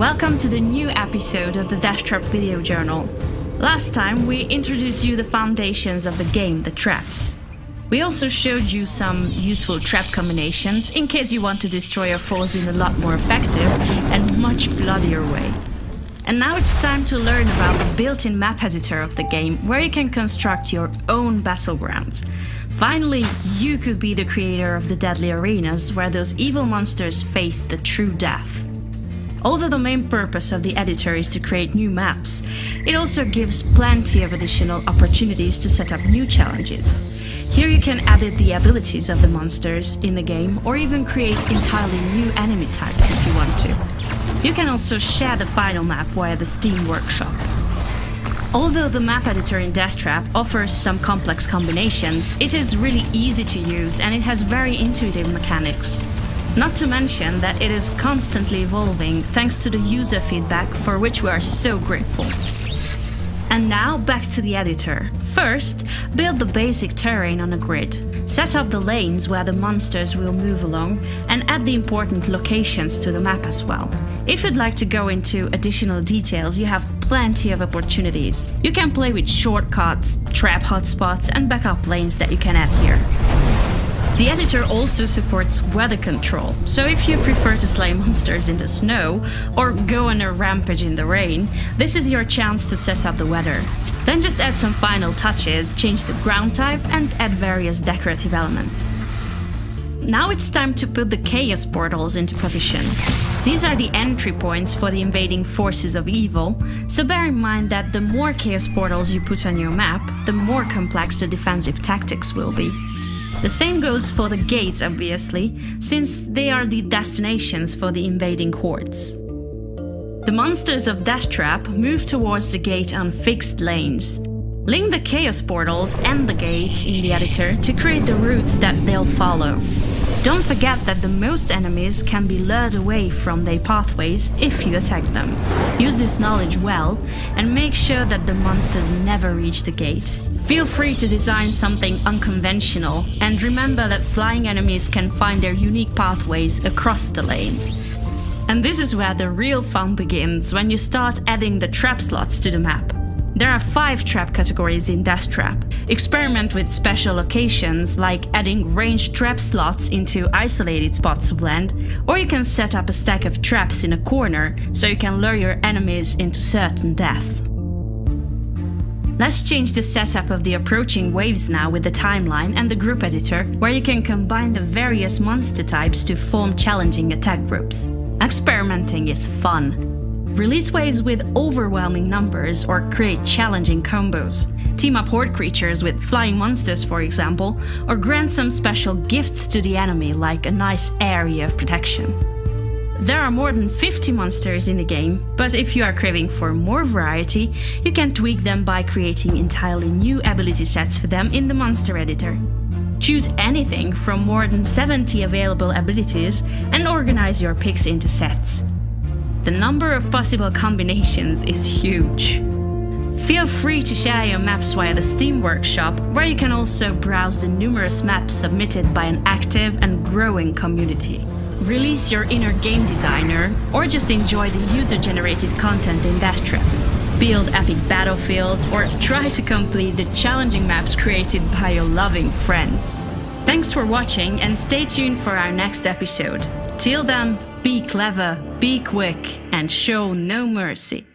Welcome to the new episode of the Deathtrap video journal. Last time we introduced you the foundations of the game, the traps. We also showed you some useful trap combinations in case you want to destroy your foes in a lot more effective and much bloodier way. And now it's time to learn about the built-in map editor of the game, where you can construct your own battlegrounds. Finally, you could be the creator of the deadly arenas where those evil monsters face the true death. Although the main purpose of the editor is to create new maps, it also gives plenty of additional opportunities to set up new challenges. Here you can edit the abilities of the monsters in the game, or even create entirely new enemy types if you want to. You can also share the final map via the Steam Workshop. Although the map editor in Deathtrap offers some complex combinations, it is really easy to use and it has very intuitive mechanics. Not to mention that it is constantly evolving thanks to the user feedback, for which we are so grateful. And now back to the editor. First, build the basic terrain on a grid. Set up the lanes where the monsters will move along and add the important locations to the map as well. If you'd like to go into additional details, you have plenty of opportunities. You can play with shortcuts, trap hotspots and backup lanes that you can add here. The editor also supports weather control, so if you prefer to slay monsters in the snow or go on a rampage in the rain, this is your chance to set up the weather. Then just add some final touches, change the ground type and add various decorative elements. Now it's time to put the chaos portals into position. These are the entry points for the invading forces of evil, so bear in mind that the more chaos portals you put on your map, the more complex the defensive tactics will be. The same goes for the gates, obviously, since they are the destinations for the invading hordes. The monsters of Deathtrap move towards the gate on fixed lanes. Link the chaos portals and the gates in the editor to create the routes that they'll follow. Don't forget that the most enemies can be lured away from their pathways if you attack them. Use this knowledge well and make sure that the monsters never reach the gate. Feel free to design something unconventional, and remember that flying enemies can find their unique pathways across the lanes. And this is where the real fun begins, when you start adding the trap slots to the map. There are 5 trap categories in Deathtrap. Experiment with special locations, like adding ranged trap slots into isolated spots of land, or you can set up a stack of traps in a corner so you can lure your enemies into certain death. Let's change the setup of the approaching waves now with the timeline and the group editor, where you can combine the various monster types to form challenging attack groups. Experimenting is fun. Release waves with overwhelming numbers or create challenging combos. Team up horde creatures with flying monsters, for example, or grant some special gifts to the enemy, like a nice area of protection. There are more than 50 monsters in the game, but if you are craving for more variety, you can tweak them by creating entirely new ability sets for them in the monster editor. Choose anything from more than 70 available abilities and organize your picks into sets. The number of possible combinations is huge. Feel free to share your maps via the Steam Workshop, where you can also browse the numerous maps submitted by an active and growing community. Release your inner game designer, or just enjoy the user-generated content in Deathtrap. Build epic battlefields, or try to complete the challenging maps created by your loving friends. Thanks for watching and stay tuned for our next episode. Till then, be clever, be quick, and show no mercy.